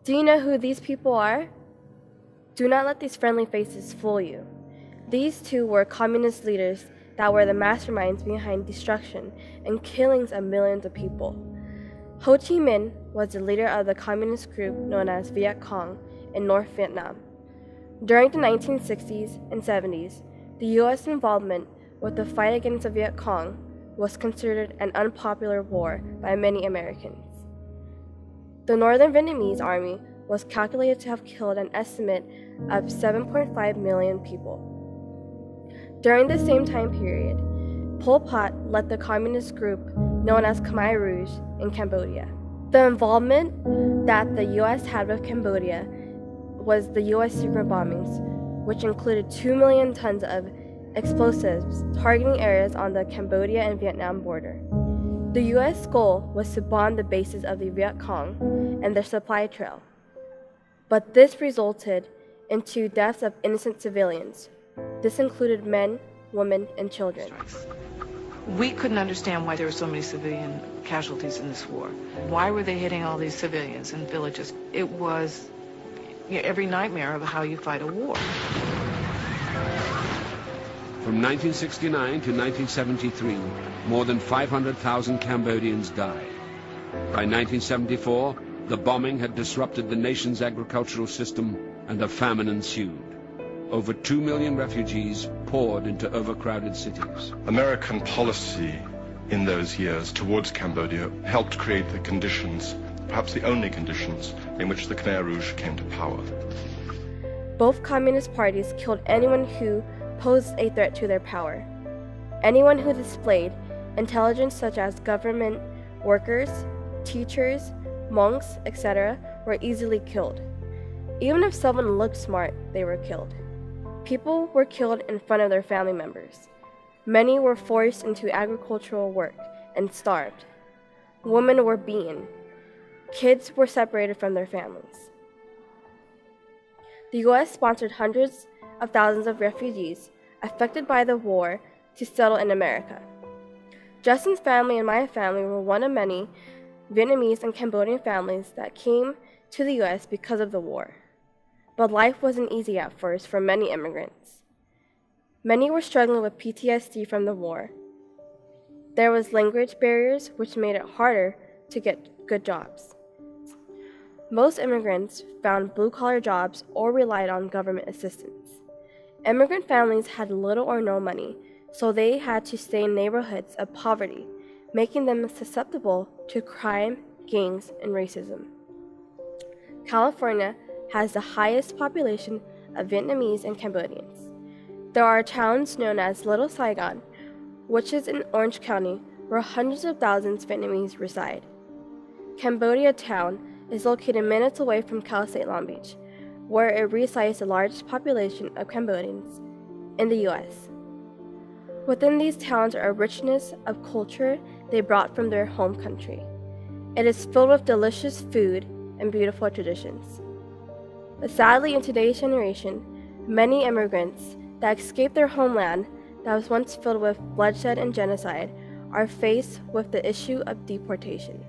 Do you know who these people are? Do not let these friendly faces fool you. These two were communist leaders that were the masterminds behind destruction and killings of millions of people. Ho Chi Minh was the leader of the communist group known as Viet Cong in North Vietnam. During the 1960s and 70s, the U.S. involvement with the fight against the Viet Cong was considered an unpopular war by many Americans. The Northern Vietnamese army was calculated to have killed an estimate of 7.5 million people. During the same time period, Pol Pot led the communist group known as Khmer Rouge in Cambodia. The involvement that the U.S. had with Cambodia was the U.S. secret bombings, which included 2 million tons of explosives targeting areas on the Cambodia and Vietnam border. The U.S. goal was to bomb the bases of the Viet Cong and their supply trail. But this resulted in 2 deaths of innocent civilians. This included men, women, and children. We couldn't understand why there were so many civilian casualties in this war. Why were they hitting all these civilians in villages? It was every nightmare of how you fight a war. From 1969 to 1973, more than 500,000 Cambodians died. By 1974, the bombing had disrupted the nation's agricultural system and a famine ensued. Over 2 million refugees poured into overcrowded cities. American policy in those years towards Cambodia helped create the conditions, perhaps the only conditions, in which the Khmer Rouge came to power. Both communist parties killed anyone who posed a threat to their power. Anyone who displayed intelligence such as government workers, teachers, monks, etc. were easily killed. Even if someone looked smart, they were killed. People were killed in front of their family members. Many were forced into agricultural work and starved. Women were beaten. Kids were separated from their families. The U.S. sponsored hundreds of thousands of refugees affected by the war to settle in America. Justin's family and my family were one of many Vietnamese and Cambodian families that came to the U.S. because of the war. But life wasn't easy at first for many immigrants. Many were struggling with PTSD from the war. There was language barriers which made it harder to get good jobs. Most immigrants found blue-collar jobs or relied on government assistance. Immigrant families had little or no money, so they had to stay in neighborhoods of poverty, making them susceptible to crime, gangs, and racism. California has the highest population of Vietnamese and Cambodians. There are towns known as Little Saigon, which is in Orange County, where hundreds of thousands of Vietnamese reside. Cambodia Town is located minutes away from Cal State Long Beach, where it resides the largest population of Cambodians in the U.S. Within these towns are a richness of culture they brought from their home country. It is filled with delicious food and beautiful traditions. But sadly, in today's generation, many immigrants that escaped their homeland that was once filled with bloodshed and genocide are faced with the issue of deportation.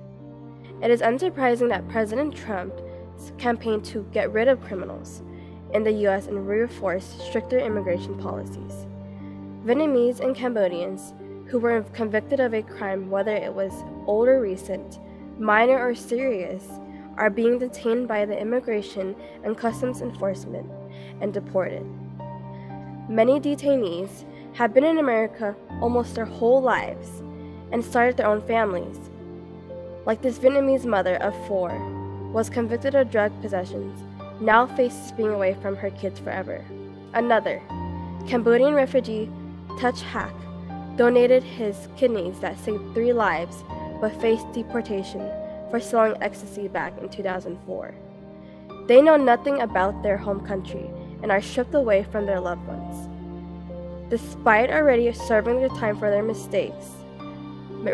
It is unsurprising that President Trump's campaign to get rid of criminals in the U.S. and reinforce stricter immigration policies. Vietnamese and Cambodians who were convicted of a crime, whether it was old or recent, minor or serious, are being detained by the Immigration and Customs Enforcement and deported. Many detainees have been in America almost their whole lives and started their own families. Like this Vietnamese mother of 4, was convicted of drug possessions, now faces being away from her kids forever. Another, Cambodian refugee Touch Hack, donated his kidneys that saved 3 lives but faced deportation for selling ecstasy back in 2004. They know nothing about their home country and are stripped away from their loved ones. Despite already serving their time for their mistakes,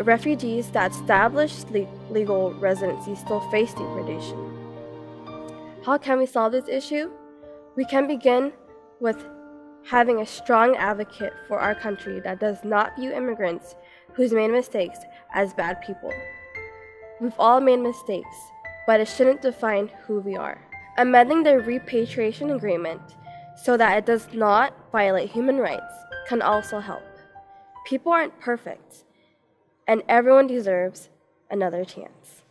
refugees that established legal residency still face deportation. How can we solve this issue? We can begin with having a strong advocate for our country that does not view immigrants who's made mistakes as bad people. We've all made mistakes. but it shouldn't define who we are. Amending the repatriation agreement so that it does not violate human rights can also help. People aren't perfect, and everyone deserves another chance.